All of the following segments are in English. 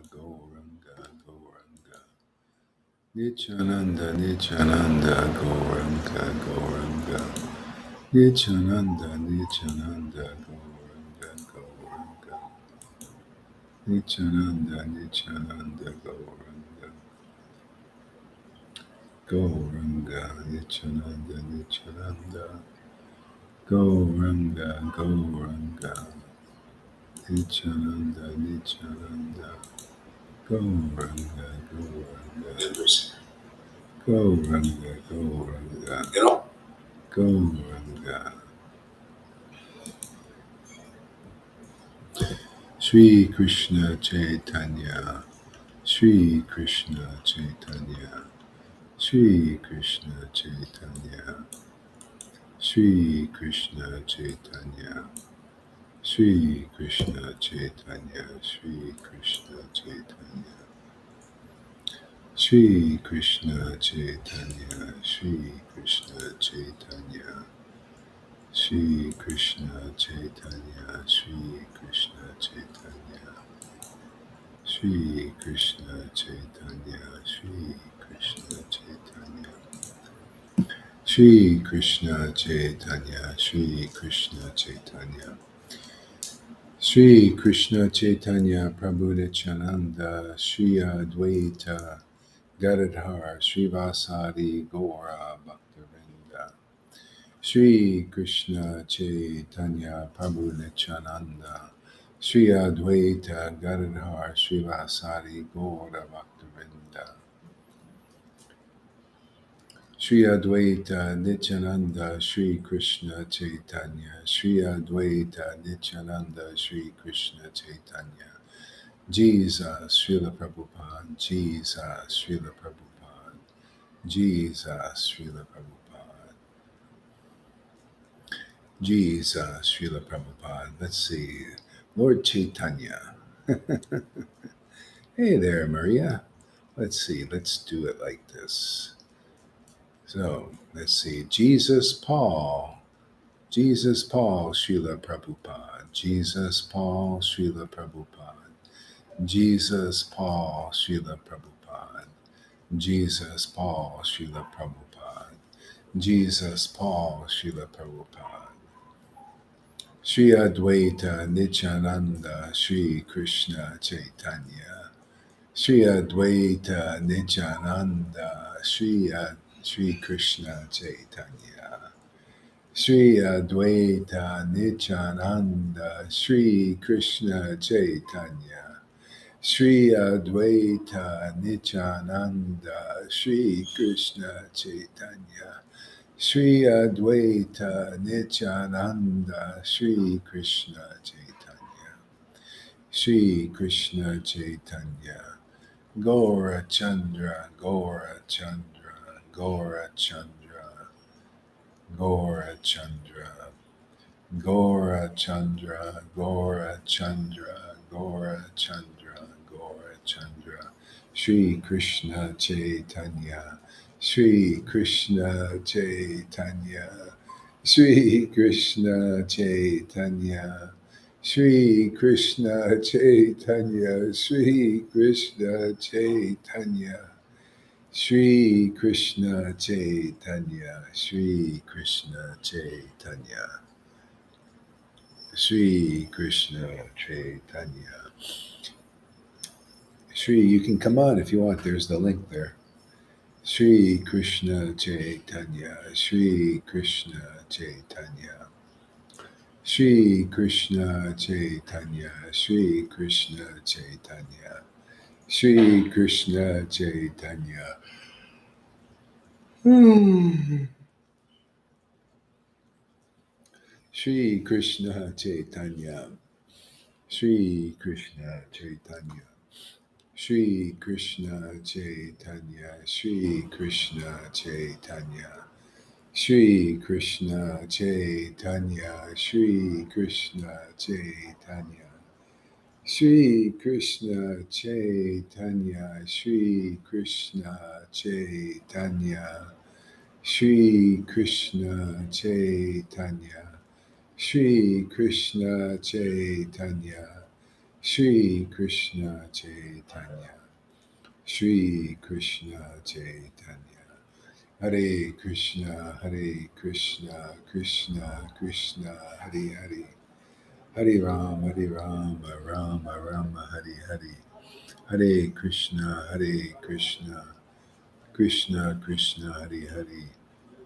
Gauranga, Gauranga. Nityananda, Nityananda, Gauranga, Gauranga. Nityananda, Nityananda, Gauranga, Gauranga. Nityananda, Nityananda, Gauranga. Gauranga, Nityananda, Nityananda. Gauranga, Gauranga. Nityananda, Nityananda. Gauranga, Gauranga. Gauranga, Gauranga. Gauranga. Sri Krishna Chaitanya. Sri Krishna Chaitanya. Sri Krishna Chaitanya. Sri Krishna Chaitanya. Sri Krishna Chaitanya. Sri Krishna Chaitanya. Sri Krishna Chaitanya. Sri Krishna Chaitanya. Sri Krishna Chaitanya. Sri Krishna Chaitanya. Sri Krishna Chaitanya. Sri Krishna Chaitanya. Sri Krishna Chaitanya. Sri Krishna Chaitanya. Sri Krishna Chaitanya Prabhu Nityananda Sri Advaita Gadadhar Srivasadi Gaura Bhaktivinoda Sri Krishna Chaitanya Prabhu Nityananda Sri Advaita Gadadhar Srivasadi Gaura Bhaktivinoda Sri Advaita Nityananda Sri Krishna Chaitanya Sri Advaita Nityananda Sri Krishna Chaitanya Jesus Srila Prabhupada Jesus Srila Prabhupada Jesus Srila Prabhupada Jesus Srila Prabhupada. Let's see. Lord Caitanya. Hey there, Maria. Let's see. Let's do it like this. So, let's see. Jesus Paul. Jesus Paul, Srila Prabhupada. Jesus Paul, Srila Prabhupada. Jesus Paul, Srila Prabhupada. Jesus Paul, Srila Prabhupada. Jesus Paul, Srila Prabhupada. Sri Advaita Nityananda Sri Krishna Chaitanya. Sri Advaita Nityananda Sri Krishna Chaitanya. Sri Advaita Nityananda Sri Krishna Chaitanya. Sri Advaita Nityananda Sri Krishna Chaitanya. Sri Advaita Nityananda Sri Krishna Chaitanya. Sri Krishna Chaitanya. Gaura Chandra, Gaura Chandra, Gaura Chandra, Gaura Chandra, Gaura Chandra, Gaura Chandra, Gaura Chandra, Gaura Chandra, Sri Krishna Chaitanya, Sri Krishna Chaitanya, Sri Krishna Chaitanya, Sri Krishna Chaitanya, Sri Krishna Chaitanya. Sri Krishna Chaitanya, Sri Krishna Chaitanya, Sri Krishna Chaitanya. Sri, you can come on if you want. There's the link there. Sri Krishna Chaitanya, Sri Krishna Chaitanya. Sri Krishna Chaitanya, Sri Krishna Chaitanya. Sri Krishna Chaitanya. Sri Krishna Chaitanya. Sri Krishna Chaitanya. Sri Krishna Chaitanya. Sri Krishna Chaitanya. Sri Krishna Chaitanya. Sri Krishna Chaitanya. Sri Krishna Chaitanya. Sri Krishna Chaitanya. Sri Krishna Chaitanya. Sri Krishna Chaitanya. Shri Krishna Chaitanya, Shri Krishna Chaitanya, Hare Krishna, Hare Krishna, Krishna Krishna, Hare Hare, Hare Ram, Rama Rama, Hare Hare, Hare Krishna, Krishna Krishna, Hare Hare.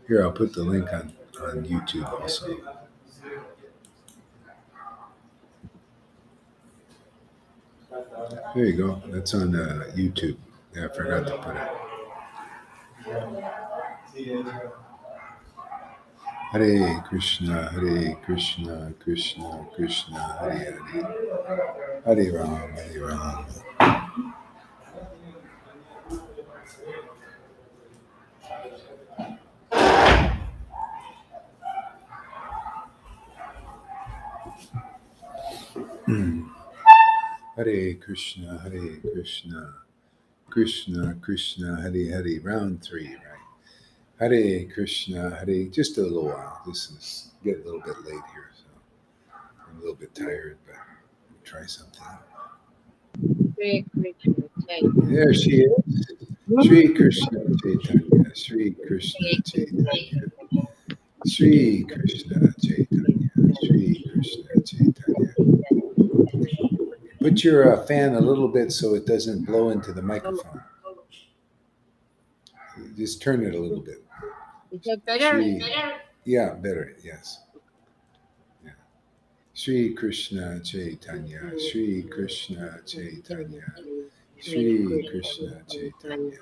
Here, I'll put the link on YouTube also. There you go. That's on YouTube. Yeah, I forgot to put it. Hare Krishna, Krishna Krishna, Hare Hare, Hare Ram, Hare Ram. Hare Krishna, Krishna Krishna, Hare Hare. Round 3, right? Hare Krishna, Hare. Just a little while. This is getting a little bit late here, so I'm a little bit tired, but we'll try something. There she is. Shri Krishna Chaitanya, Shri Krishna Chaitanya, Shri Krishna Chaitanya, Shri Krishna Chaitanya. Put your fan a little bit so it doesn't blow into the microphone. Just turn it a little bit. Is that better? Yeah, better. Yes. Yeah. Shri Krishna Chaitanya, Shri Krishna Chaitanya, Shri Krishna Chaitanya,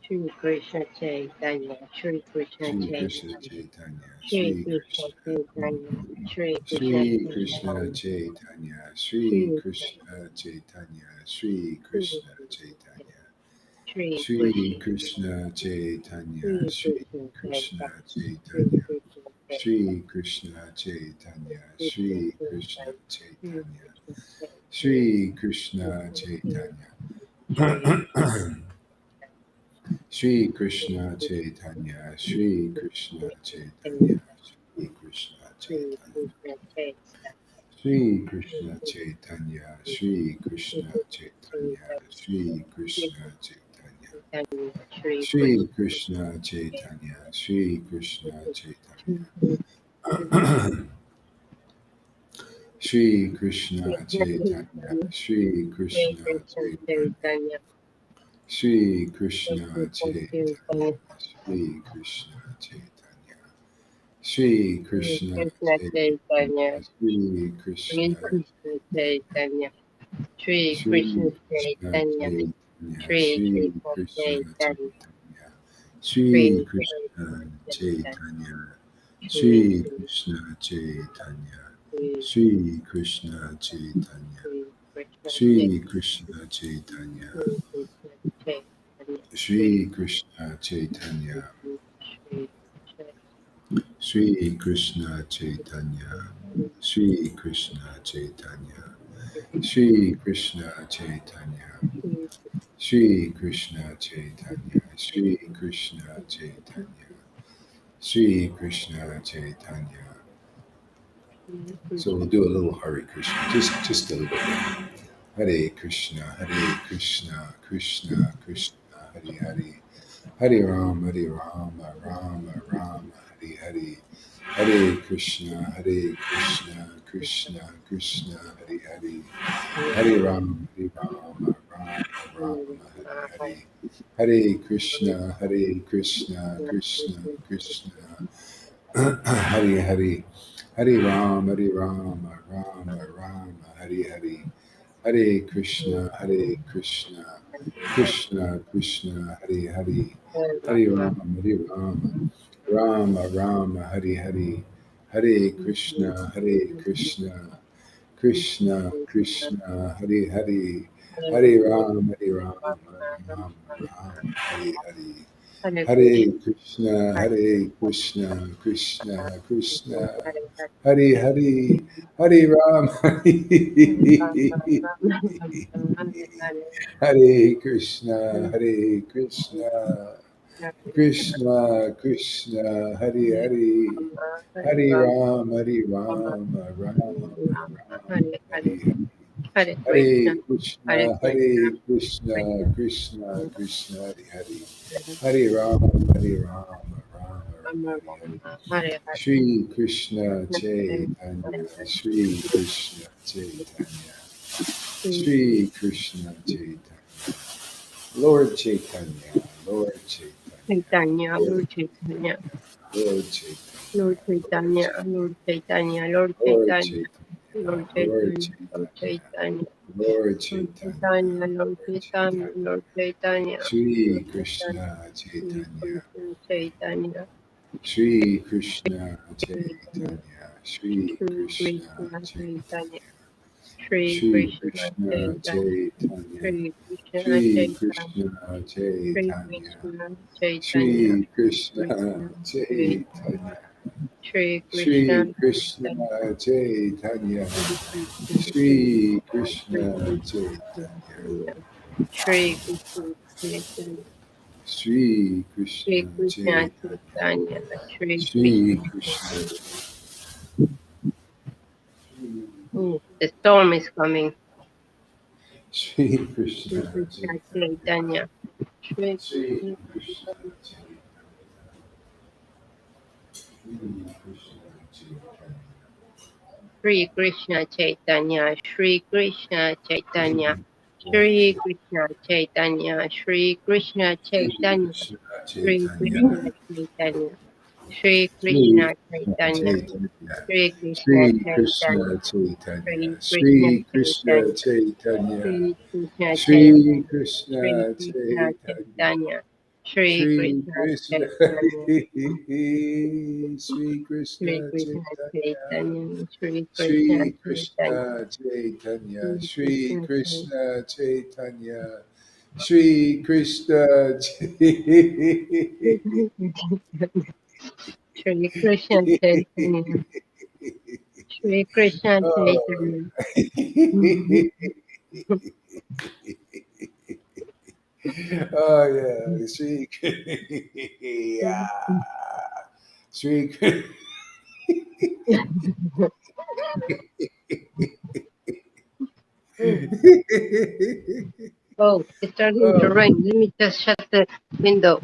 Shri Krishna Chaitanya, Shri Krishna Shri Krishna Chaitanya, Chaitanya, Shri Shri Krishna Krishna, Chaitanya, Shri Krishna Shri Krishna Chaitanya, Chaitanya, Shri Shri Krishna Chaitanya, Shri Shri Krishna Chaitanya, Shri Shri Krishna, Krishna Chaitanya, Shri Shri Krishna Krishna Chaitanya, Shri Chaitanya, Krishna Shri Krishna Chaitanya, Shri Krishna Shri Chaitanya, Krishna Shri Krishna Chaitanya, Shri Shri Krishna Chaitanya, Shri Krishna Chaitanya, Shri Krishna Chaitanya, Shri Krishna Chaitanya, Shri Krishna Chaitanya, Shri Krishna Chaitanya, Shri Krishna Chaitanya, Shri Krishna Chaitanya, Shri Krishna Chaitanya, Shri Krishna Chaitanya, Shri Krishna Chaitanya, Shri Krishna Chaitanya, Shri Krishna Chaitanya, Shri Shri Krishna, Krishna Chaitanya, Shri Krishna Shri Krishna Chaitanya, Chaitanya, Shri Shri Krishna Krishna Chaitanya, Chaitanya, Shri Shri Krishna Krishna Chaitanya, Chaitanya, Shri Shri Krishna Krishna Chaitanya, Shri Shri Krishna Chaitanya, Krishna Shri Krishna Chaitanya, Chaitanya, Shri Krishna Chaitanya, Shri Shri Krishna Chaitanya, Shri Krishna Chaitanya, Shri Krishna Chaitanya, Shri Krishna Chaitanya, Shri Krishna Chaitanya, Shri Krishna Chaitanya. So we'll do a little Hare Krishna, just a little bit. Hare Krishna, Krishna Krishna, Hare Hare, Hare Ram, Rama Rama, Hare Hare, Hare Krishna, Krishna Krishna, Hare Hare, Hare Ram, Rama Rama, Hare Hare, Hare Krishna, Krishna Krishna, Hare Hare, Hare Ram, Rama, Hare Hare, Hare Krishna, Krishna Krishna, Hare Hare, Hare Rama, Hare Hare, Hare Krishna, Krishna Krishna, Hare Hare, Hare Ram, Hare Hare. Hare Krishna, Krishna Krishna, Hare Hare, Hare Ram, Hare Krishna, Krishna Krishna, Hare Hare, Hare Ram, Hare Hare. Hare Hare Krishna, Hare Krishna, Krishna, Hare Krishna, Krishna Krishna Krishna, Krishna, Hare Hare. Hare Hare Rama, Hare Rama, Rama Rama, Rama Hare Hare. Rama, Hare Hare, Shri Krishna Krishna Chaitanya, Chaitanya, Shri Krishna Chaitanya, Shri Shri Krishna Chaitanya, Lord Chaitanya, Lord Chaitanya, Chaitanya, Lord, Lord Chaitanya, Lord Chaitanya, Lord Chaitanya, Lord Chaitanya, Lord Lord Chaitanya, Chaitanya, Lord Lord Chaitanya, Lord Chaitanya, Chaitanya, Lord Lord Chaitanya, Chaitanya, Lord Lord Chaitanya, Chaitanya, Lord Chaitanya, Shri Lord Chaitanya, Krishna Shri Chaitanya, Krishna Chaitanya, Shri Krishna Chaitanya, Chaitanya, Shri Shri Krishna Krishna Chaitanya, Chaitanya, Shri Shri Krishna Krishna Chaitanya, Chaitanya, Shri Krishna Shri Chaitanya, Krishna Shri Chaitanya, Krishna Chaitanya, Shri Krishna Krishna Chaitanya, Chaitanya, Shri Krishna Shri Krishna Chaitanya, Chaitanya, Shri Krishna Shri Shri Krishna Krishna Chaitanya, Chaitanya, Shri Krishna Chaitanya, Shri Shri Krishna Krishna Chaitanya, Chaitanya, Shri Shri Krishna Krishna Chaitanya. Chaitanya, The storm is coming. Shri Shri Krishna Krishna Chaitanya, Chaitanya, Shri Shri Krishna Krishna Chaitanya, Chaitanya, Shri Krishna Chaitanya, Shri Krishna Chaitanya, Shri Krishna Chaitanya, Shri Shri Krishna Chaitanya, Shri Krishna Chaitanya, Krishna Shri Chaitanya, Krishna Chaitanya, Shri Shri Krishna Krishna Chaitanya, Chaitanya, Shri Krishna Shri Chaitanya, Krishna Chaitanya, Shri Krishna Shri Krishna Chaitanya, Chaitanya, Shri Krishna Shri Chaitanya, Shri Krishna Krishna Chaitanya, Chaitanya, Shri Shri Krishna Krishna, Chaitanya, Shri Shri Krishna Krishna Chaitanya, Chaitanya, Shri Krishna Shri Chaitanya, Krishna Chaitanya, Shri Shri Krishna Krishna Chaitanya, Shri Krishna Chaitanya, Shri Krishna Chaitanya, Shri Krishna Oh. Chaitanya. Oh yeah, Shri yeah. Shri Oh, it's starting to Oh, rain. Let me just shut the window.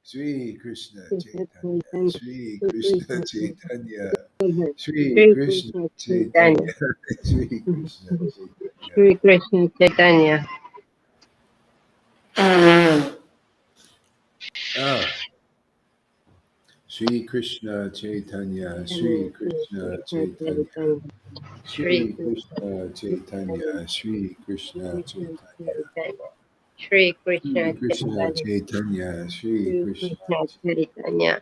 Shri Krishna Krishna Chaitanya, Chaitanya, Shri Shri Krishna Krishna Chaitanya, Chaitanya, Shri Shri Krishna Krishna Chaitanya, Chaitanya, Shri Krishna Chaitanya. Shri Krishna Chaitanya. Ah, Shri Krishna Chaitanya, Shri Krishna Chaitanya, Shri Shri Krishna Krishna Chaitanya, Chaitanya, Shri Krishna Shri Chaitanya, Krishna Shri Krishna Chaitanya, Chaitanya,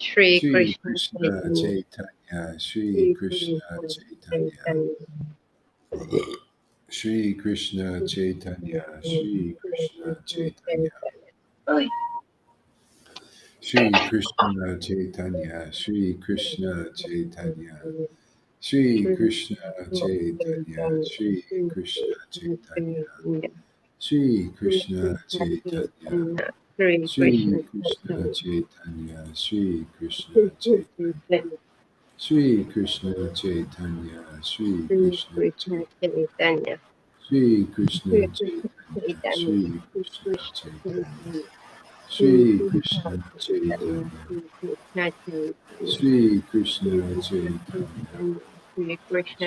Shri Shri Krishna Krishna Chaitanya, Shri Shri Krishna Krishna Chaitanya, Chaitanya, Shri Shri Krishna Krishna Chaitanya, Chaitanya, Shri Krishna Shri Chaitanya, Shri Krishna Krishna Chaitanya, Chaitanya. Shri Krishna Chaitanya, Shri Krishna Chaitanya, Shri Shri Krishna Krishna Chaitanya, Chaitanya, Shri Shri Krishna Krishna Chaitanya, Chaitanya, Shri Shri Krishna Krishna Chaitanya, Chaitanya, Shri Shri Krishna Krishna Chaitanya, Chaitanya, Shri Krishna Shri Chaitanya, Krishna Chaitanya, Shri Krishna Chaitanya, Shri Shri Krishna Krishna Chaitanya, Chaitanya, Shri Shri Krishna Krishna Chaitanya, Chaitanya,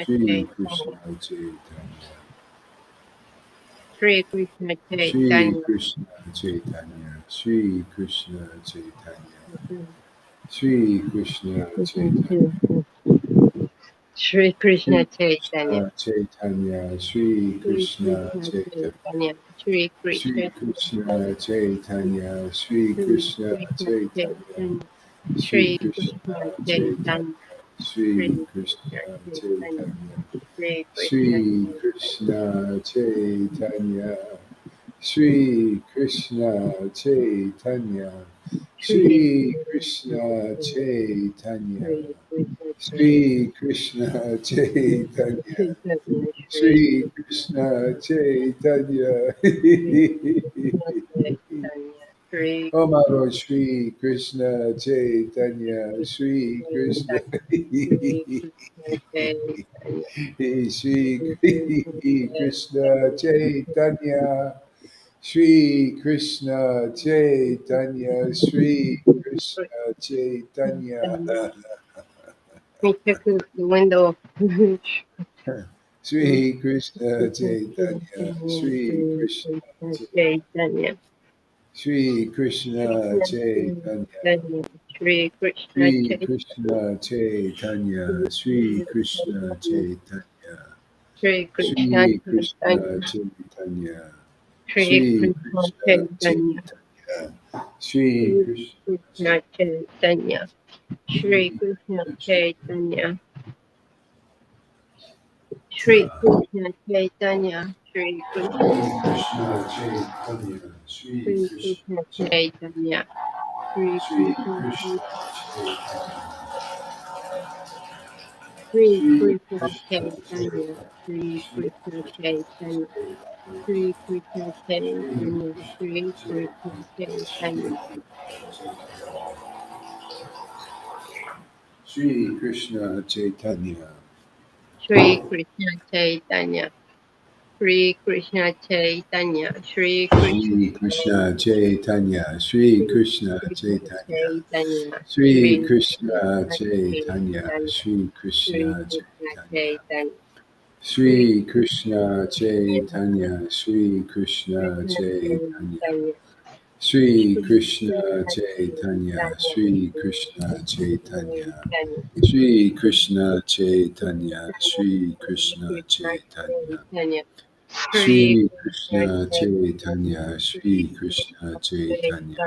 Shri Shri Krishna Krishna Chaitanya, Chaitanya, Shri Shri Krishna Krishna Chaitanya, Chaitanya, Shri Krishna Chaitanya, Shri Shri Krishna Krishna Chaitanya, Chaitanya, Shri Krishna Shri Chaitanya, Krishna Chaitanya, Shri Krishna Shri Chaitanya, Krishna Chaitanya, Shri Krishna Chaitanya, Shri Krishna Chaitanya, Shri Shri Krishna Chaitanya, Krishna Chaitanya, Shri Shri Krishna Krishna Chaitanya, Chaitanya, Shri Shri Krishna Krishna Chaitanya, Shri Shri Krishna Krishna Chaitanya, Chaitanya, Shri Shri Krishna Krishna Chaitanya, Chaitanya, Shri Shri Krishna Krishna Chaitanya, Chaitanya, Shri Krishna Shri Chaitanya, Krishna Chaitanya, Shri Krishna Chaitanya, Shri Shri Krishna Krishna Chaitanya, Chaitanya, Shri Krishna Chaitanya, Shri Krishna Chaitanya, Chaitanya, Shri Shri Krishna Krishna Chaitanya, Shri Krishna Chaitanya, Shri Oh my Lord, Shri Krishna Chaitanya, Shri Krishna, Krishna Chaitanya, Shri Shri Krishna Krishna Chaitanya, Shri Krishna Chaitanya, Shri Krishna Chaitanya, Chaitanya. Let me check the window. Shri Krishna Chaitanya, Shri Krishna Chaitanya, Chaitanya. Shri Krishna Krishna Chaitanya. Chaitanya. Shri Krishna Shri Chaitanya. Krishna Chaitanya, Shri Krishna Chaitanya, Shri Krishna Shri Krishna Chaitanya. Chaitanya, Shri Shri Krishna Krishna Chaitanya. Chaitanya, Shri Shri Krishna Krishna Chaitanya. Shri Shri Krishna Krishna Chaitanya. Shri Krishna Chaitanya. Shri Krishna Chaitanya, Shri Shri Krishna Krishna Chaitanya, Chaitanya. Shri Shri Krishna Krishna Chaitanya, Shri Shri Krishna Krishna Chaitanya. Chaitanya, Shri Shri Krishna Krishna Chaitanya. Chaitanya, Shri Krishna Shri Chaitanya. Shri Krishna Krishna Chaitanya. Chaitanya, Shri Krishna Chaitanya, Shri Krishna Chaitanya. Shri Krishna Chaitanya. Shri Krishna Shri Krishna Chaitanya, Shri Shri Krishna Krishna Chaitanya, Chaitanya. Shri Shri Krishna Krishna Chaitanya, Chaitanya.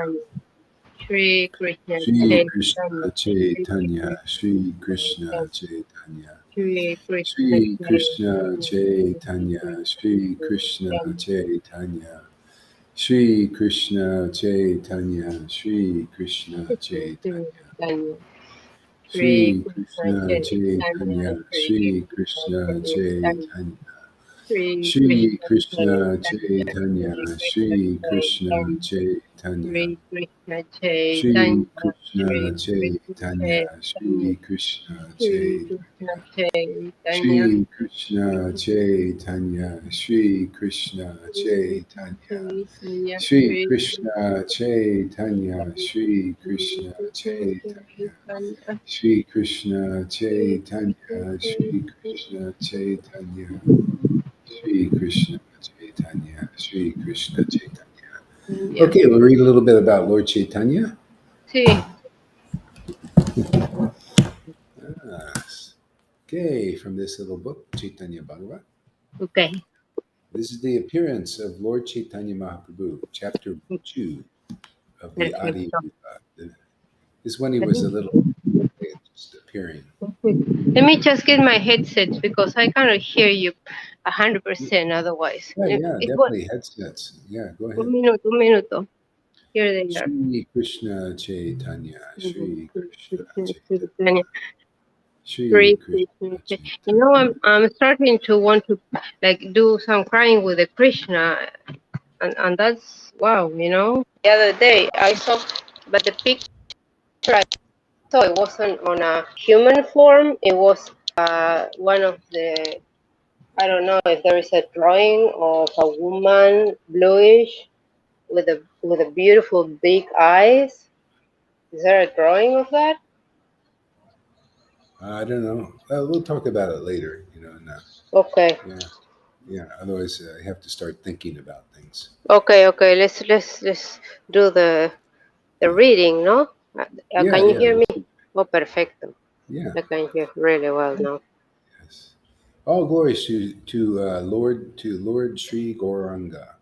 Shri Shri Krishna Krishna Chaitanya, Chaitanya. Shri Shri Krishna Chaitanya. Chaitanya, Shri Krishna Krishna Chaitanya, Chaitanya. Shri Shri Krishna Krishna Chaitanya, Chaitanya. Shri Shri Krishna Krishna Chaitanya, Chaitanya. Shri Shri Krishna Chaitanya, Krishna Shri Krishna Chaitanya, Chaitanya. Shri Shri Krishna Krishna Chaitanya. Chaitanya, Shri Shri Krishna Krishna Chaitanya, Chaitanya. Shri Krishna Shri Chaitanya. Krishna Shri Chaitanya, Krishna Shri Chaitanya. Krishna Chaitanya, Shri Krishna Shri Krishna Chaitanya. Chaitanya, Shri Krishna Chaitanya, Shri Krishna Chaitanya, Shri Krishna Chaitanya, Shri Shri Krishna Krishna Chaitanya. Chaitanya, Shri Shri Krishna Krishna Chaitanya. Chaitanya, Shri Shri Krishna Krishna Chaitanya. Chaitanya, Shri Krishna Shri Krishna Chaitanya. Chaitanya, Shri Krishna Chaitanya. Shri Krishna Shri Krishna Chaitanya, Chaitanya. Shri Krishna Shri Chaitanya, Krishna Chaitanya. Shri Krishna Chaitanya, Shri Krishna Chaitanya, Chaitanya. Shri Shri Krishna Chaitanya, Shri Krishna Chaitanya, Shri Krishna Chaitanya, Shri Krishna Chaitanya, Shri Krishna Chaitanya, Shri Krishna Chaitanya. Chaitanya. Okay, we'll read a little bit about Lord Chaitanya. Sí, Ah, okay, from this little book, Chaitanya Bhagavat. ok. This is the appearance of Lord Chaitanya Mahaprabhu, chapter 2 of the Adi Perfecto. Rupa. This is when he was a little just appearing. Let me just get my headset because I cannot hear you 100% otherwise. Yeah, yeah, It was definitely headsets. Yeah, go un ahead. minuto, un minuto. Here they are. Shri Krishna Chaitanya, Shri Krishna Chaitanya, Chaitanya. Shri Shri Krishna Krishna You know, Chaitanya. I'm starting to want to like do some crying with the Krishna, and that's wow. You know, the other day I saw, but the picture I saw it wasn't on a human form. It was one of the I don't know if there is a drawing of a woman, bluish, with a beautiful big eyes. Is there a drawing of that? I don't know. We'll talk about it later, Okay, yeah, yeah. Otherwise, I have to start thinking about things. okay. Let's do the reading, no? Yeah, Can you yeah, hear me? Oh, perfecto. yeah. I can hear really well now. Yes. All glories to Lord Sri Gauranga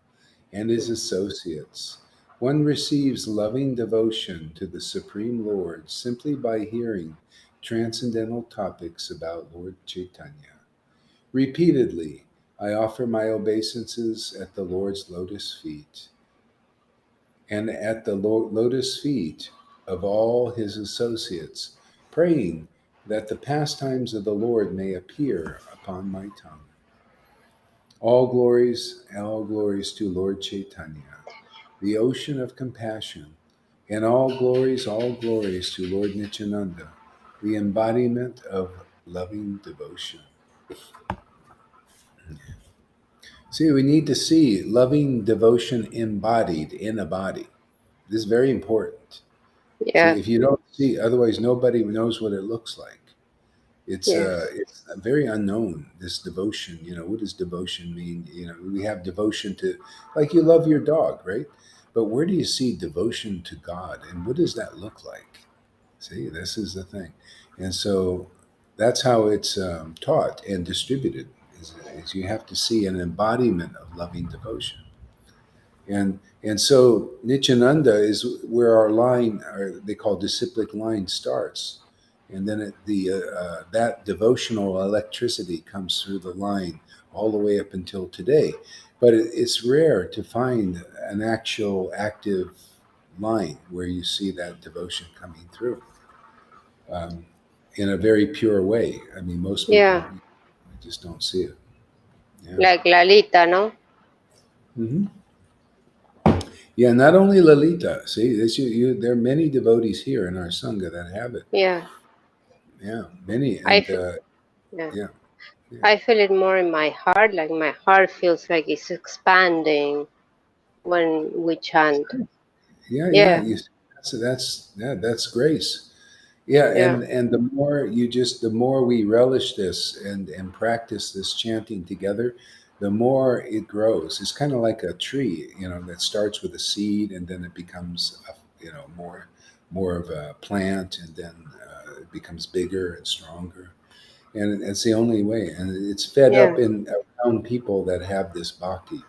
and his associates. One receives loving devotion to the Supreme Lord simply by hearing transcendental topics about Lord Chaitanya. Repeatedly, I offer my obeisances at the Lord's lotus feet and at the lotus feet of all his associates, praying that the pastimes of the Lord may appear upon my tongue. All glories to Lord Chaitanya. the ocean of compassion, and all glories to Lord Nityananda, the embodiment of loving devotion. See, we need to see loving devotion embodied in a body. This is very important. See, Yes, if you don't see, otherwise nobody knows what it looks like. yes, It's very unknown. This devotion, what does devotion mean? We have devotion to, like you love your dog, right? But where do you see devotion to God, and what does that look like? See, this is the thing, and so that's how it's taught and distributed. Is you have to see an embodiment of loving devotion. And so Nityananda is where our line, or they call disciplic line, starts, and then that devotional electricity comes through the line all the way up until today. But it's rare to find an actual active line where you see that devotion coming through um, in a very pure way. I mean, most people yeah. just don't see it. Yeah. Like Lalita, no? Hmm. Yeah, not only Lalita. See, there are many devotees here in our sangha that have it. Yeah. Yeah, many, I and f- yeah. yeah, yeah, I feel it more in my heart. Like my heart feels like it's expanding when we chant. yeah, yeah. Yeah. You, that's grace. Yeah, Yeah. and the more we relish this and practice this chanting together, the more it grows. It's kind of like a tree, that starts with a seed and then it becomes, more of a plant, and then it becomes bigger and stronger. And it's the only way. And it's fed Yeah. up in around people that have this bhakti.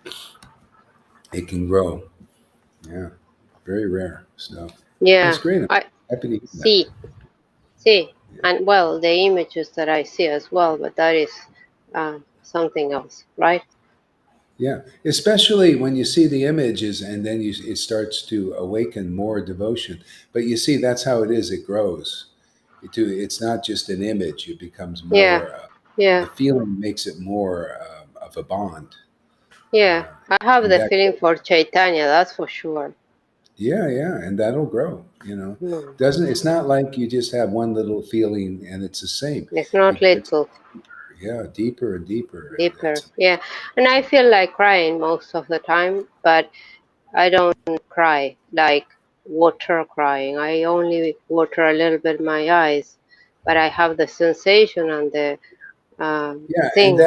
It can grow. Yeah, very rare stuff. That's Yeah. great. I'm I happy to hear that. see. See. Yeah. And well, the images that I see as well, but that is something else, right? Yeah, especially when you see the images and then it starts to awaken more devotion. But you see, that's how it is. It grows. It's not just an image. It becomes Yeah. more. The Yeah. feeling makes it more of a bond. Yeah. Uh, I have and the that, feeling for Chaitanya, that's for sure. yeah, yeah, and that'll grow. Mm. Doesn't It's not like you just have one little feeling and it's the same. It's not It gets little, yeah deeper and deeper, and deeper. it's Yeah. And I feel like crying most of the time, but I don't cry like water crying. I only water a little bit my eyes, but I have the sensation and the yeah, and things.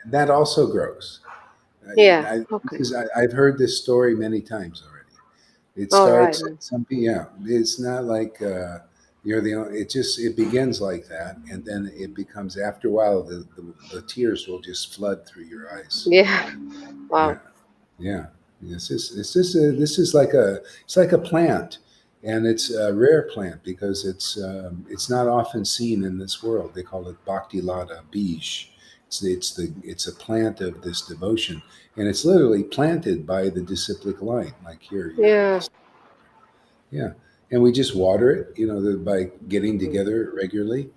that also grows. Yeah. This Okay. I've heard this story many times already. It All right. starts something, yeah. It's not like you're the only. It begins like that, and then it becomes, after a while, the tears will just flood through your eyes. Yeah. Yeah, Wow. yeah. This is like a plant, and it's a rare plant because it's not often seen in this world. They call it Bhakti Lada Bij. It's a plant of this devotion, and it's literally planted by the disciplic line. Like here, you're in Yeah. this. Yeah, and we just water it, by getting together regularly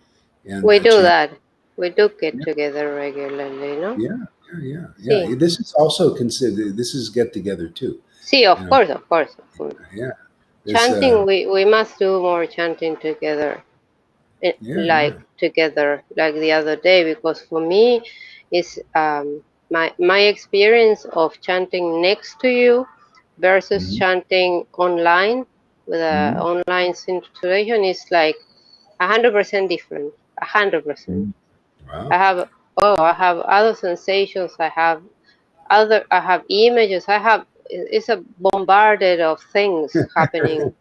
and We do chant. that. We do get Yeah, together regularly, no? yeah, yeah, yeah, See. yeah. This is also considered. This is get together too. See, You of know. course, of course. Of course. Yeah. This. Chanting, we must do more chanting together. Yeah, Like yeah. together, like the other day, because for me is my experience of chanting next to you versus Hmm. chanting online with a Hmm. online situation is like 100% different. 100%. Hmm. I Wow. have I have other sensations. I have images. It's a bombarded of things happening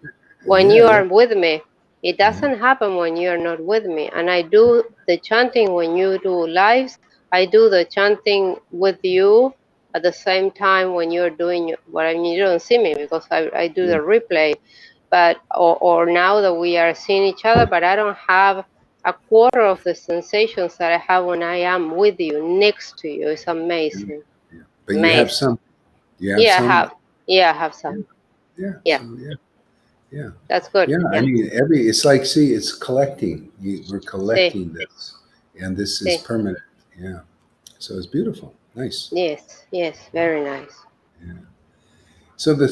when Yeah, you yeah, are with me. It yeah. doesn't happen when you are not with me. And I do the chanting when you do lives. I do the chanting with you at the same time when you're doing what I mean. You don't see me because I do the Yeah, replay. But or now that we are seeing each other, but I don't have a quarter of the sensations that I have when I am with you, next to you. It's yeah, amazing. yeah. But you have Amazing. some. You have Yeah, I some. have. Yeah, I have Yeah, some. yeah. Yeah, So yeah, yeah, that's good. yeah. I Yeah. mean, it's like, see, it's collecting. We're See, collecting this, and this is see. permanent. Yeah. So it's beautiful. Nice. Yes, yes, very nice. Yeah. So the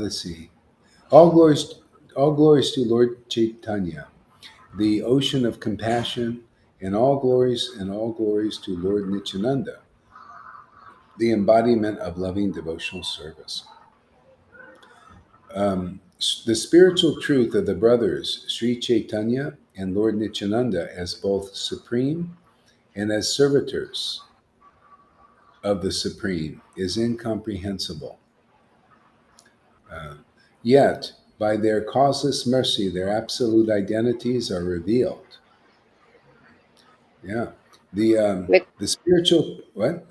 let's see. All glories, all glories to Lord Chaitanya, the ocean of compassion, and all glories to Lord Nityananda, the embodiment of loving devotional service. The spiritual truth of the brothers Sri Chaitanya and Lord Nityananda as both supreme and as servitors of the supreme is incomprehensible. Uh, Yet, by their causeless mercy, their absolute identities are revealed. Yeah, Be- the spiritual what?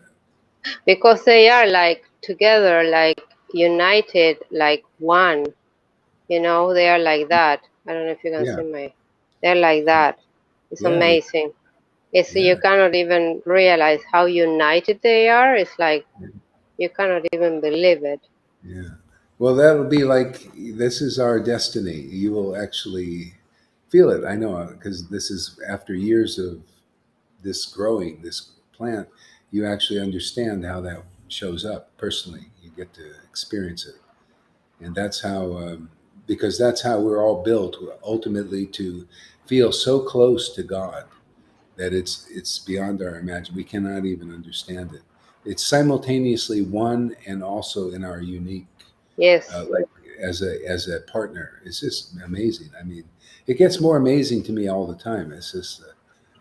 because they are like together, like united, like one. You know, they are like that. I don't know if you can Yeah, see my. They're like that. It's yeah, they, amazing. It's you yeah, cannot even realize how united they are. It's like you cannot even believe it. yeah. Well, that'll be like this is our destiny. You will actually feel it. I know because this is after years of this growing, this plant. You actually understand how that shows up personally. You get to experience it, and that's how because that's how we're all built ultimately to feel so close to God that it's beyond our imagination. We cannot even understand it. It's simultaneously one and also in our unique, Yes, like as a partner. It's just amazing. I mean, it gets more amazing to me all the time. It's just,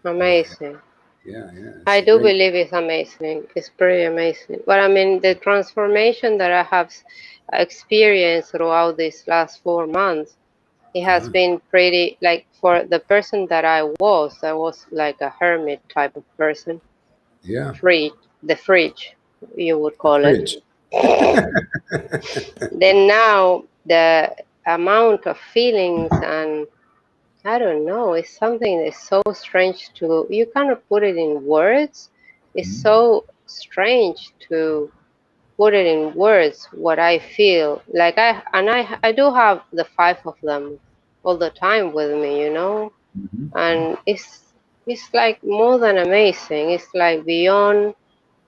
amazing. yeah, I it's a do great. believe it's amazing. It's pretty amazing. But I mean, the transformation that I have experienced throughout these last 4 months, it has Uh, been pretty, like for the person that I was like a hermit type of person. yeah, Fridge, the fridge, you would the call it. fridge. Then now the amount of feelings and I don't know, it's something that's so strange to, you cannot put it in words. It's Mm, so strange to put it in words what I feel. Like I do have the five of them all the time with me, you know? mhm, mhm. And it's like more than amazing. It's like beyond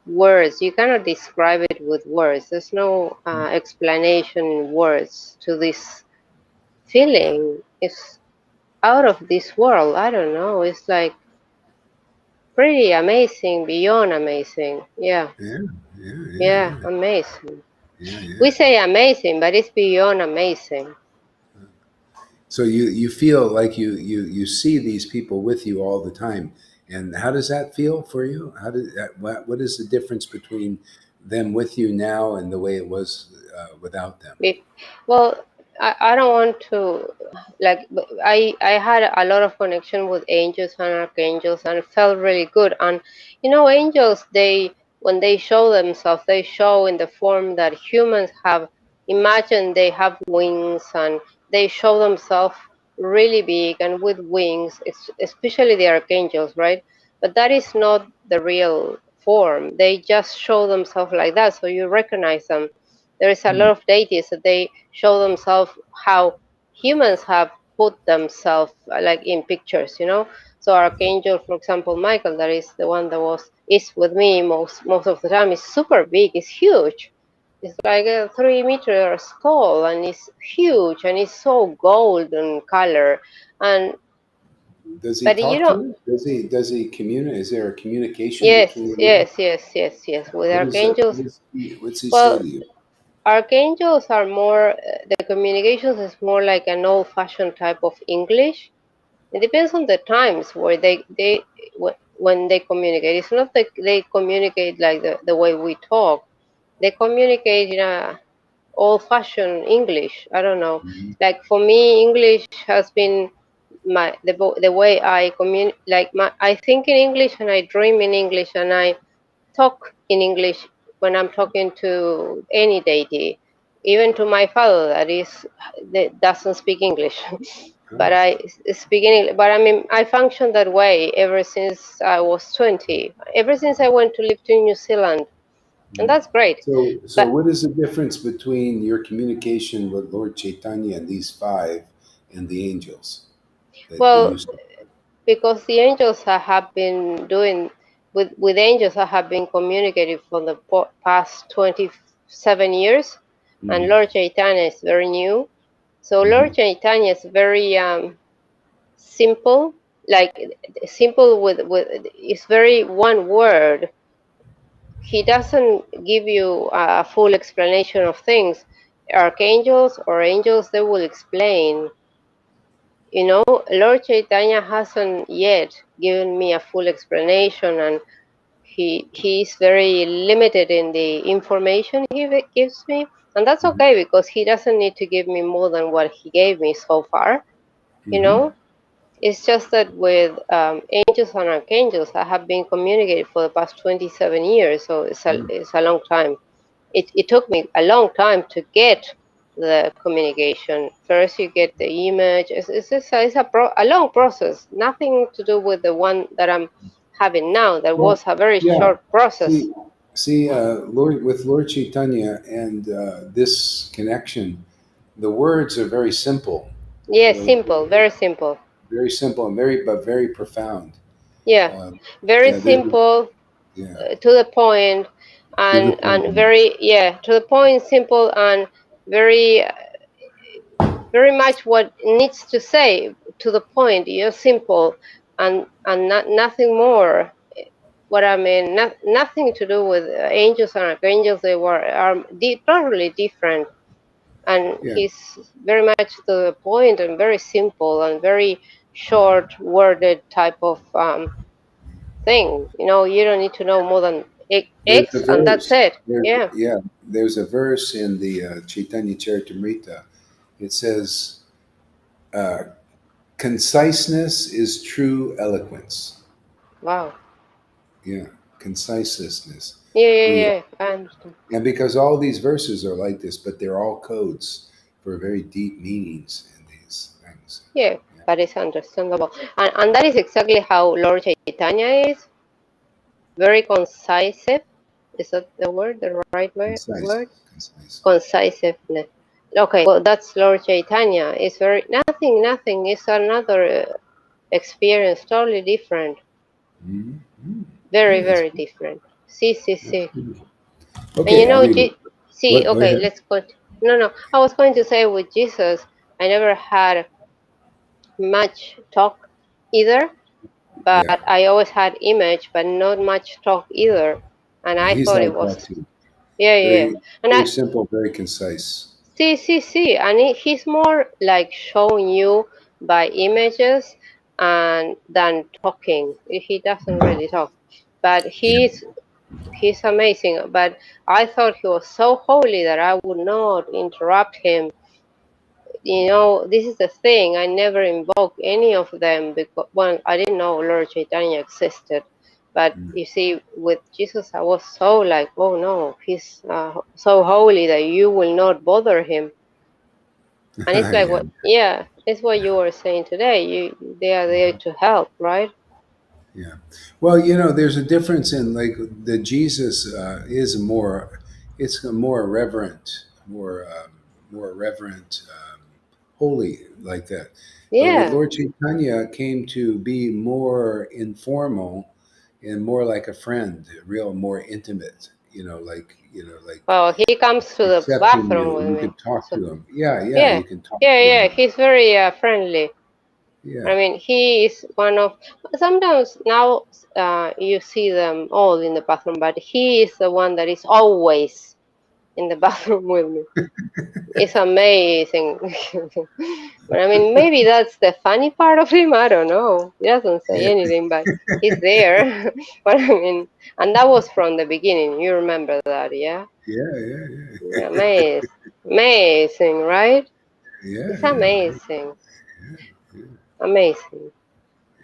words. You cannot describe it with words. There's no explanation in words to this Yeah, feeling. It's out of this world. I don't know. It's like pretty amazing, beyond amazing. Yeah, yeah, yeah, yeah, yeah, yeah, amazing. yeah, We yeah. say amazing, but it's beyond amazing. So you feel like you see these people with you all the time, and how does that feel for you? How did that, what is the difference between them with you now and the way it was without them? Be- Well, I don't want to like I had a lot of connection with angels and archangels and it felt really good. And you know, angels they when they show themselves, they show in the form that humans have imagined they have wings and they show themselves really big and with wings, especially the archangels, right? But that is not the real form. They just show themselves like that, so you recognize them. There is a Hmm. lot of deities that they show themselves how humans have put themselves like in pictures, you know. So Archangel, for example, Michael, that is the one that was is with me most of the time, is super big, is huge. It's like a 3 meters tall and it's huge and it's so golden color. And Does he but you talk to know, you? Does he communicate? Is there a communication yes, between you? yes, yes, yes, yes. With What is that? archangels, What's he say well, to you? archangels are more, the communications is more like an old-fashioned type of English. It depends on the times where when they communicate. It's not that they communicate like the way we talk. They communicate in a old-fashioned English. I don't know. Mhm. Like for me, English has been the way I communicate. Like I think in English and I dream in English and I talk in English when I'm talking to any deity, even to my father that doesn't speak English. But Oh, I speak in English. But I mean, I function that way ever since I was 20. Ever since I went to live to New Zealand, and mhm. that's great. So But what is the difference between your communication with Lord Chaitanya and these five and the angels that well, you saw? because the angels I have been doing with angels I have been communicating for the past 27 years. and Mm-hmm. Lord Caitanya is very new. So Mm-hmm. Lord Caitanya is very simple, like simple with it's very one word. He doesn't give you a full explanation of things. Archangels or angels, they will explain. Lord Chaitanya hasn't yet given me a full explanation, and he's very limited in the information he gives me, and that's Mm-hmm. okay because he doesn't need to give me more than what he gave me so far. You Mm-hmm. know, it's just that with angels and archangels, I have been communicating for the past 27 years, so it's a long time. It took me a long time to get the communication. First, you get the image. It's a long process. Nothing to do with the one that I'm having now. That Well, was a very yeah. short process. Lord, with Lord Chaitanya and this connection, the words are very simple. Yeah, The, simple, very simple. very simple and very profound. Yeah, Uh, very yeah, there's simple, yeah, to the point, to the and point. very, yeah, to the point, simple, and very very much what it needs to say, to the point. You're simple, and nothing more. What I mean, nothing to do with angels and archangels. They are totally different, and Yeah, he's very much to the point and very simple and very short worded type of thing. You don't need to know more than there's a X, and that's verse. it. There's Yeah. yeah, there's a verse in the Chaitanya Charitamrita. It says, uh, "Conciseness is true eloquence." Wow. Yeah, conciseness. Yeah, yeah, The yeah. I understand. And because all these verses are like this, but they're all codes for very deep meanings in these things. Yeah, Yeah, but it's understandable. And that is exactly how Lord Chaitanya is. Very concise. Is that the word, the right concise, word? concise. Concisiveness. Okay, well, that's Lord Chaitanya. It's very, nothing. It's another experience, totally different. Mm-hmm. Very, Yeah, that's very different. See, see, that's see. beautiful. And Okay, I'll read it. See, What? Go okay, ahead. let's go. No, no, I was going to say with Jesus, I never had much talk either, but Yeah, I always had image, but not much talk either. And yeah. I He's thought it like was, that too. yeah, yeah, yeah. Very, And very I simple, very concise. see, and he's more like showing you by images and than talking. He doesn't really talk, but Yeah. he's amazing. But I thought he was so holy that I would not interrupt him. This is the thing. I never invoked any of them because, well, I didn't know Lord Chaitanya existed. But Mm. you see, with Jesus, I was so like, oh no, he's so holy that you will not bother him. And it's like Yeah, what, yeah, it's what you were saying today. They are there to help, right? yeah. Well, there's a difference in like the Jesus is more, it's a more reverent, more reverent, holy like that. But with Yeah. Lord Chaitanya came to be more informal and more like a friend, real more intimate. Like Well, he comes to the accepting bathroom you. with You me. could talk So to him. Yeah, yeah. yeah, You can talk yeah, to yeah. him. He's very friendly. I Yeah. mean, he is one of. Sometimes now you see them all in the bathroom, but he is the one that is always in the bathroom with me. It's amazing. But I mean, maybe that's the funny part of him. I don't know. He doesn't say Yeah. anything, but he's there. But I mean, and that was from the beginning. You remember that, yeah? Yeah. Yeah. Yeah, amazing, amazing, right? Yeah. It's Yeah. amazing, Yeah. amazing.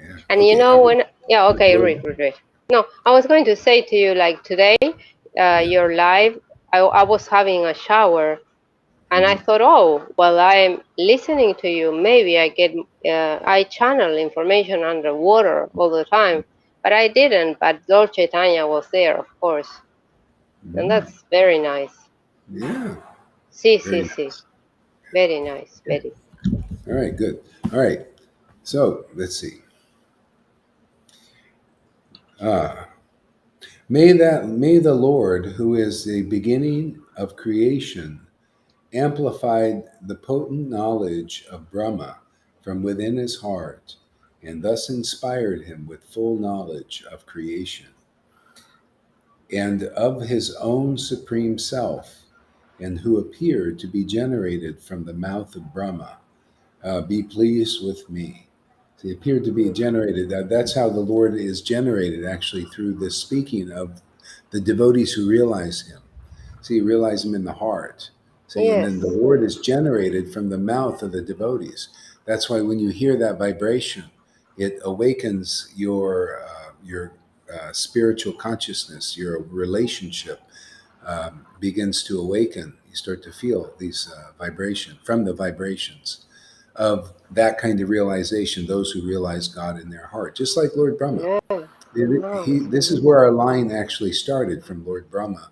Yeah. And Okay. I'll read. when, yeah, okay, Go read, ahead. read. No, I was going to say to you, like today, Yeah. your live, I was having a shower and I Hmm. thought, oh, well, I'm listening to you. Maybe I channel information underwater all the time. But I didn't. But Lord Chaitanya was there, of course. And Hmm. that's very nice. Yeah. See, see, Very see. nice. Very nice, Okay. very. All right. Good. All right. So let's see. Ah, may the Lord, who is the beginning of creation, amplified the potent knowledge of Brahma from within his heart, and thus inspired him with full knowledge of creation and of his own supreme self, and who appeared to be generated from the mouth of Brahma. Be pleased with me. So he appeared to be generated. That's how the Lord is generated, actually, through the speaking of the devotees who realize him. See, you realize him in the heart. See, and then the Yes. Lord is generated from the mouth of the devotees. That's why when you hear that vibration, it awakens your spiritual consciousness, your relationship begins to awaken. You start to feel these vibration from the vibrations of that kind of realization. Those who realize God in their heart, just like Lord Brahma. Yeah. No. This is where our line actually started from Lord Brahma,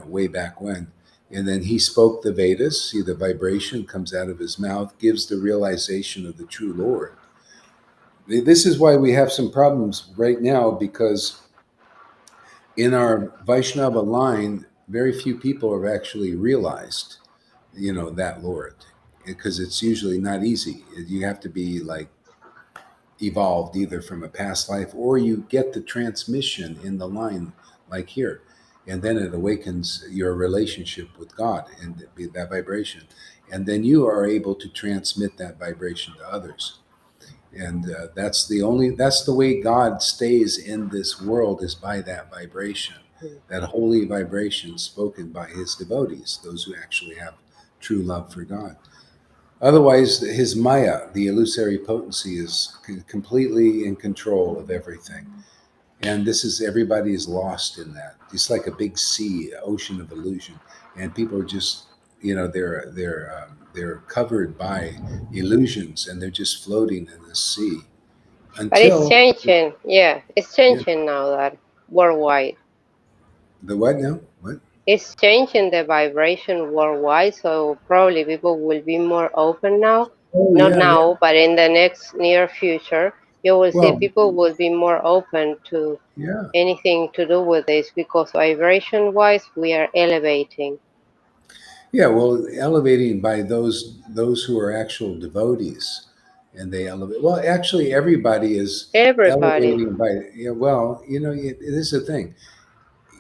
way back when. And then he spoke the Vedas. See, the vibration comes out of his mouth, gives the realization of the true Lord. This is why we have some problems right now, because in our Vaishnava line, very few people have actually realized, that Lord, because it's usually not easy. You have to be like evolved either from a past life, or you get the transmission in the line like here, and then it awakens your relationship with God and that vibration, and then you are able to transmit that vibration to others. And that's the way God stays in this world, is by that vibration, that holy vibration spoken by his devotees, those who actually have true love for God. Otherwise, his Maya, the illusory potency, is completely in control of everything. And this is, everybody is lost in that. It's like a big sea, ocean of illusion. And people are just, they're covered by illusions, and they're just floating in the sea But it's until, changing. Yeah, it's yeah, changing now that worldwide. the what now? What? It's changing the vibration worldwide, so probably people will be more open now. Oh, Not yeah, yeah. now, but in the next near future, you will see Well, people will be more open to yeah. anything to do with this because vibration-wise, we are elevating. Yeah, well, elevating by those who are actual devotees, and they elevate. Well, actually, everybody is Everybody. elevating by. Well, this is the thing.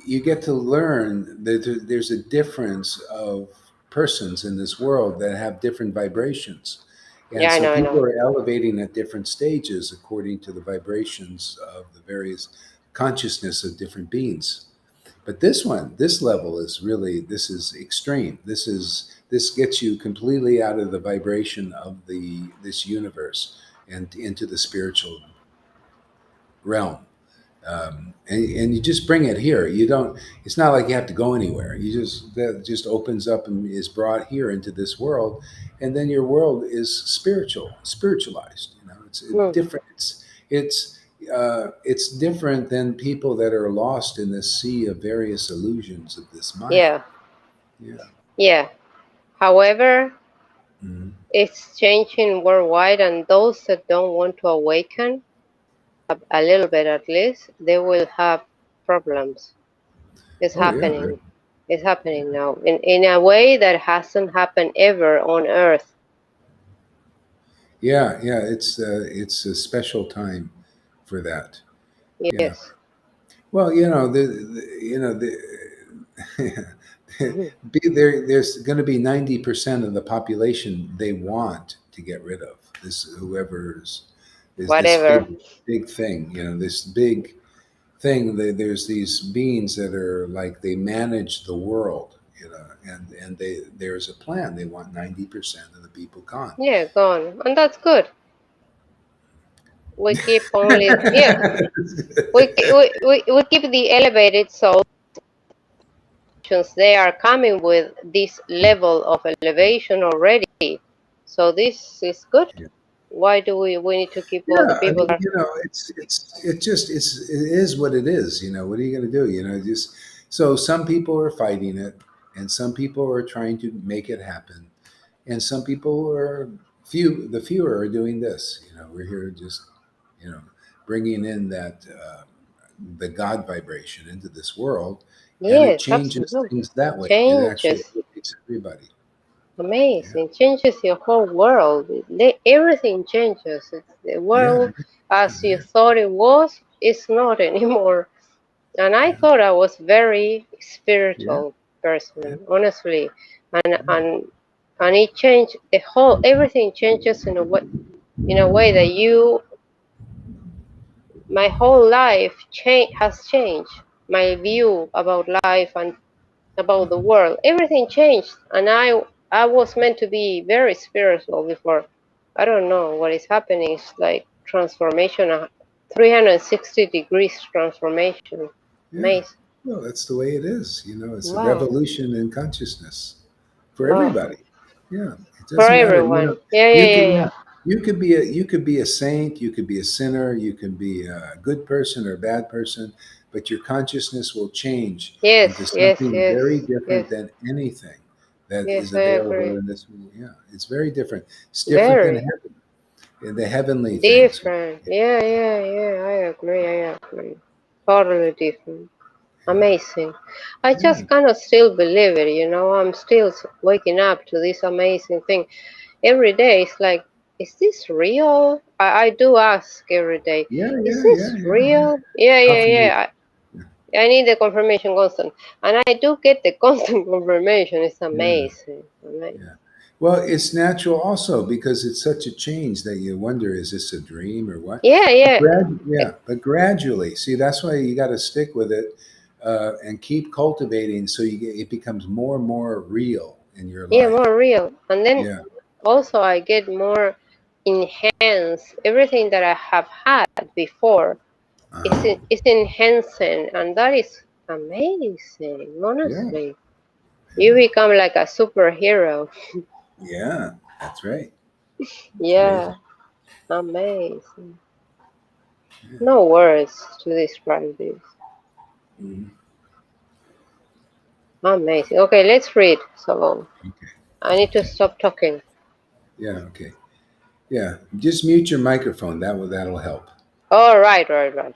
You get to learn that there's a difference of persons in this world that have different vibrations, and Yeah, I so know, I people know. are elevating at different stages according to the vibrations of the various consciousness of different beings. But this level is really, this is extreme. This gets you completely out of the vibration of this universe and into the spiritual realm. And you just bring it here. You don't. It's not like you have to go anywhere. You just, that just opens up and is brought here into this world, and then your world is spiritualized. It's Hmm. different. It's different than people that are lost in this sea of various illusions of this Maya. Yeah, Yeah. yeah. However, Mhm. it's changing worldwide, and those that don't want to awaken a little bit at least, they will have problems. It's Oh yeah. happening. It's happening now in a way that hasn't happened ever on Earth. Yeah. Yeah. It's a special time for that. Yeah. Yes. Well, there's going to be 90% of the population they want to get rid of this. Whoever's is this Whatever. big thing, this big thing. There's these beings that are like, they manage the world, and there's a plan. They want 90% of the people gone. Yeah, gone. And that's good. We keep only, yeah, we keep the elevated souls. They are coming with this level of elevation already. So this is good. Why do we need to keep all the Yeah, I people mean, that it is what it is. What are you going to do? Just, so some people are fighting it, and some people are trying to make it happen, and some people are the fewer are doing this. We're here just, you know, bringing in that the God vibration into this world, and it yes, changes absolutely. things that way. It actually Changes. elevates everybody. Yeah, Amazing. Changes your whole world. Everything changes. The yeah, world as you yeah, thought it was is not anymore. And I yeah, thought I was very yeah, spiritual yeah, person, honestly. And yeah, and and it changed the whole everything changes in a way that you my whole life has changed. My view about life and about the world. Everything changed, and I was meant to be very spiritual before. I don't know what is happening. It's like transformation, 360 degrees transformation. yeah. Amazing. Well, that's the way it is. It's a Wow. revolution in consciousness for Oh, everybody. Yeah, it for doesn't matter. everyone. Yeah, You yeah, could, yeah, yeah, yeah. you could be a saint, you could be a sinner, you can be a good person or a bad person, but your consciousness will change into Yes, yes, something yes, very different yes, than anything that is yes. I available agree. in this world. Yeah, it's very different. It's different than Very heaven, in the heavenly things. different. Yeah, yeah, yeah. I agree. I agree. Totally different. Amazing. I Yeah, just cannot still believe it, I'm still waking up to this amazing thing. Every day it's like, is this real? I do ask every day, yeah, is yeah, this yeah, yeah, yeah. real? Yeah, yeah, Confirmation. yeah. I need the confirmation constant. And I do get the constant confirmation. It's Yeah, amazing. Amazing. yeah. Well, it's natural also because it's such a change that you wonder, is this a dream or what? Yeah, yeah. Yeah, but gradually. See, that's why you got to stick with it and keep cultivating so it becomes more and more real in your Yeah, life. more real. And then Yeah. also I get more enhanced everything that I have had before. Uh-huh. It's enhancing, and that is amazing. Yeah. Honestly, you Yeah. become like a superhero. Yeah. That's right. It's Yeah, amazing. amazing. Yeah. No words to describe this. Mhm. Amazing. Okay, let's read, Salon. Okay. I need to Okay. stop talking. Yeah. Okay. Yeah. Just mute your microphone. That'll help. All right, right, right.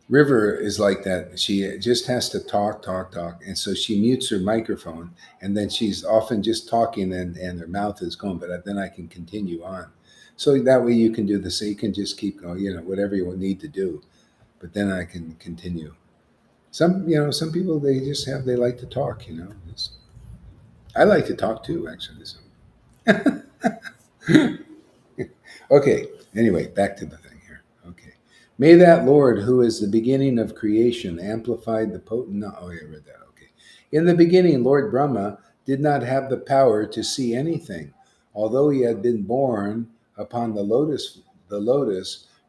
River is like that. She just has to talk, talk, talk. And so she mutes her microphone and then she's often just talking and her mouth is going, but then I can continue on. So that way you can do this. So you can just keep going, whatever you need to do, but then I can continue. Some people, they like to talk, I like to talk too, actually. So. Okay. Anyway, back to the thing here. Okay. May that Lord, who is the beginning of creation, amplified the potent. No, oh, yeah, I read that. Okay. In the beginning, Lord Brahma did not have the power to see anything, although he had been born upon the lotus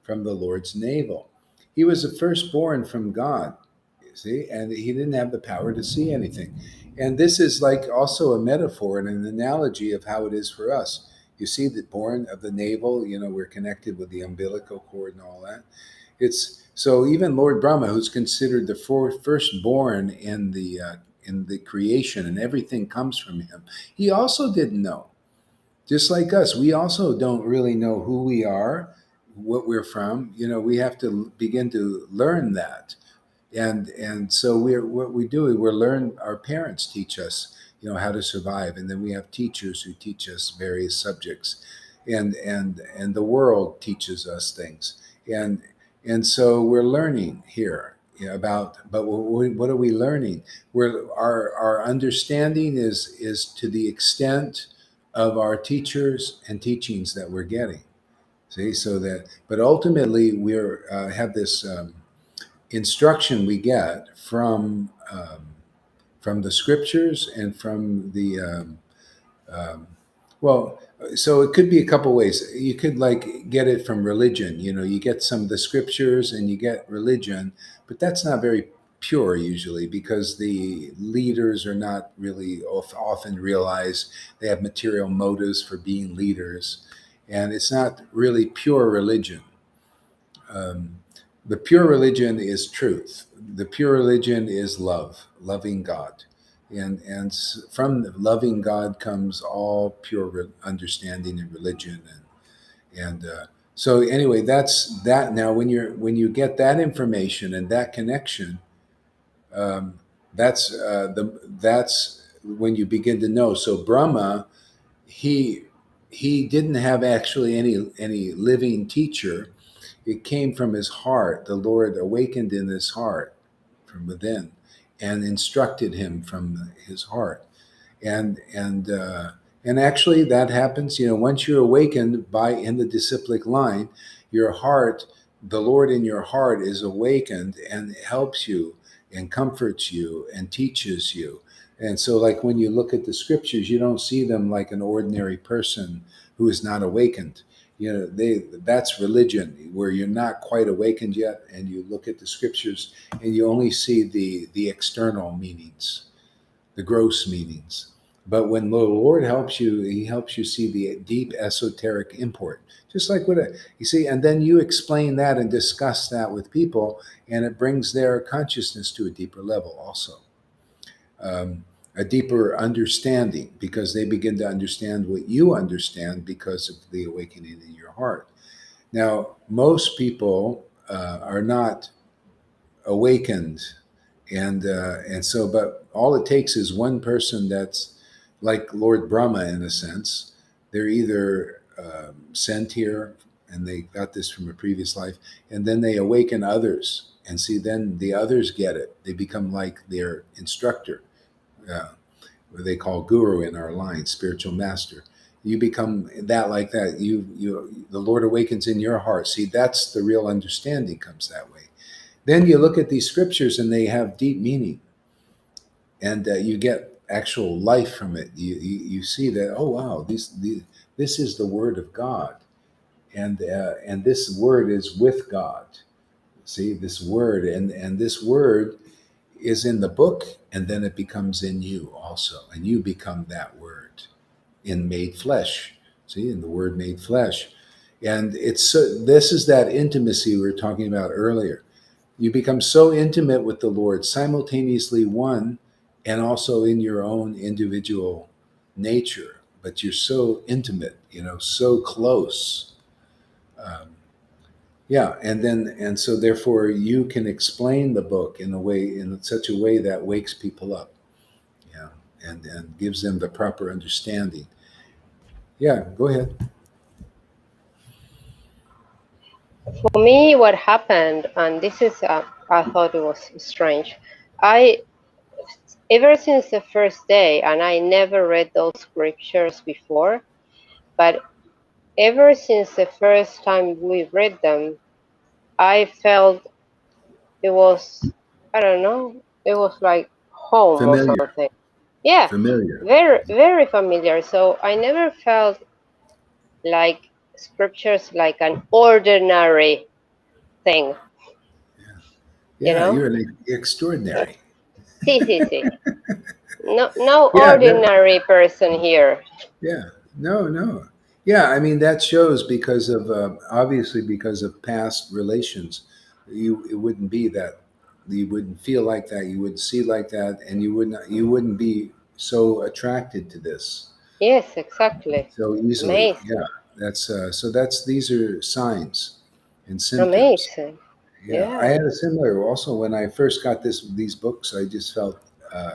from the Lord's navel. He was the firstborn from God. See, and he didn't have the power to see anything. And this is like also a metaphor and an analogy of how it is for us. You see, that born of the navel, we're connected with the umbilical cord and all that. It's so even Lord Brahma, who's considered the firstborn in the creation, and everything comes from him. He also didn't know. Just like us, we also don't really know who we are, what we're from. We have to begin to learn that, and so what we do is we learn. Our parents teach us how to survive, and then we have teachers who teach us various subjects, and the world teaches us things, and so we're learning here, about, but what are we learning? Our understanding is to the extent of our teachers and teachings that we're getting. See, so that, but ultimately we're have this instruction we get from the scriptures and from the um, well, so it could be a couple ways. You could like get it from religion. You get some of the scriptures and you get religion, but that's not very pure usually because the leaders are not really often realized. They have material motives for being leaders, and it's not really pure religion. um, the pure religion is truth. The pure religion is love, loving God, and from loving God comes all pure understanding and religion, and so anyway, that's that. Now, when you get that information and that connection, Um, that's when you begin to know. So Brahma, he he didn't have actually any living teacher. It came from his heart. The Lord awakened in his heart from within and instructed him from his heart. And actually that happens, once you're awakened by in the disciplic line, your heart, the Lord in your heart is awakened and helps you and comforts you and teaches you. And so, like, when you look at the scriptures, you don't see them like an ordinary person who is not awakened. That's religion, where you're not quite awakened yet, and you look at the scriptures and you only see the external meanings, the gross meanings. But when the Lord helps you, He helps you see the deep esoteric import. Just like you see, and then you explain that and discuss that with people, and it brings their consciousness to a deeper level also. A deeper understanding, because they begin to understand what you understand because of the awakening in your heart. Now, most people are not awakened, and so, but all it takes is one person that's like Lord Brahma in a sense. They're either sent here and they got this from a previous life, and then they awaken others, and see, then the others get it. They become like their instructor, what they call guru in our line, spiritual master. You become that, like that. The Lord awakens in your heart. See, that's the real understanding, comes that way. Then you look at these scriptures and they have deep meaning, and you get actual life from it. You see that, oh wow, this is the word of God, and this word is with God. See, this word, and this word is in the book, and then it becomes in you also, and you become that word in made flesh. See, in the word made flesh, and this is that intimacy we were talking about earlier. You become so intimate with the Lord, simultaneously one, and also in your own individual nature. But you're so intimate, so close. Um, yeah, and so therefore you can explain the book in such a way that wakes people up, yeah, and gives them the proper understanding. Yeah, go ahead. For me, what happened, and this is, I thought it was strange. I, ever since the first day, and I never read those scriptures before, but ever since the first time we read them, I felt it was, I don't know, it was like home or Familiar, something. Yeah, familiar. very, very familiar. So I never felt like scriptures like an ordinary thing, you Yeah, know? you're an extraordinary. Sí, sí, sí. No, no Yeah, ordinary person here. yeah, no, no. Yeah, I mean that shows because of obviously because of past relations. It wouldn't be that, you wouldn't feel like that, you wouldn't see like that, and you wouldn't be so attracted to this Yes, exactly. so easily. Amazing. Yeah, that's so that's these are signs and symptoms. Amazing. Yeah, I Yeah. had a similar also when I first got these books. I just felt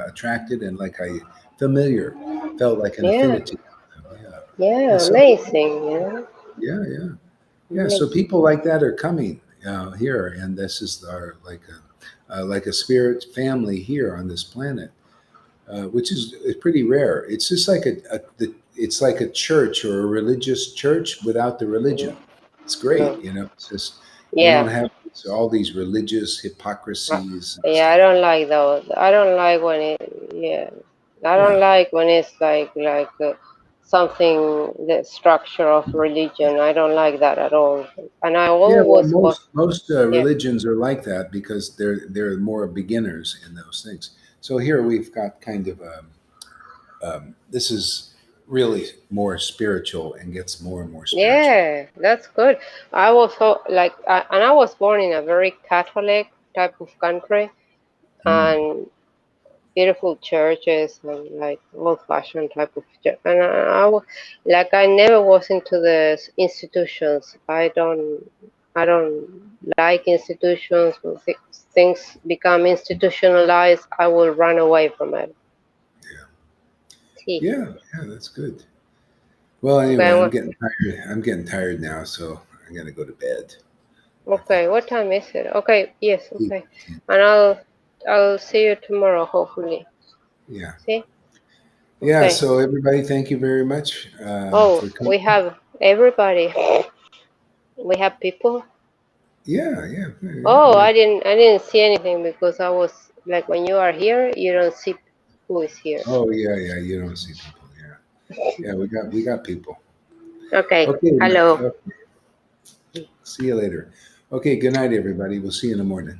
attracted and like I familiar, felt like an Yeah. affinity. Yeah, and Yeah. so Amazing. Yeah. yeah, yeah, yeah. So Amazing. people like that are coming here, and this is our like a spirit family here on this planet, which is pretty rare. It's just like it's like a church or a religious church without the religion. It's great, No. It's just we don't Yeah. have all these religious hypocrisies and Yeah. I stuff. don't like those. I don't like when it. Yeah. I don't Yeah, like when it's like something the structure of religion. I don't like that at all. And I yeah. Well, always was. most Yeah. religions are like that because they're more beginners in those things. So here we've got kind of this is really more spiritual and gets more and more spiritual. Yeah, that's good. I was so like, and I was born in a very Catholic type of country, Mm. and beautiful churches and like old-fashioned type of church. And like I never was into the institutions. I don't like institutions. When things become institutionalized, I will run away from it. Sí. Yeah, yeah, that's good. Well, Okay, anyway, I'm getting tired. I'm getting tired now, so I'm gonna go to bed. I think okay. What time is it? Okay, yes, it's okay. 8. And I'll see you tomorrow, hopefully. Yeah, See? yeah. Okay. So everybody, thank you very much Oh, for coming. we have everybody. We have people. Yeah, yeah, yeah. Oh, We have. I didn't see anything because I was like when you are here, you don't see who is here. Oh, yeah, yeah. You don't see people. Yeah, yeah. We got people. Okay. Okay. Hello. See you later. Okay. Good night, everybody. We'll see you in the morning.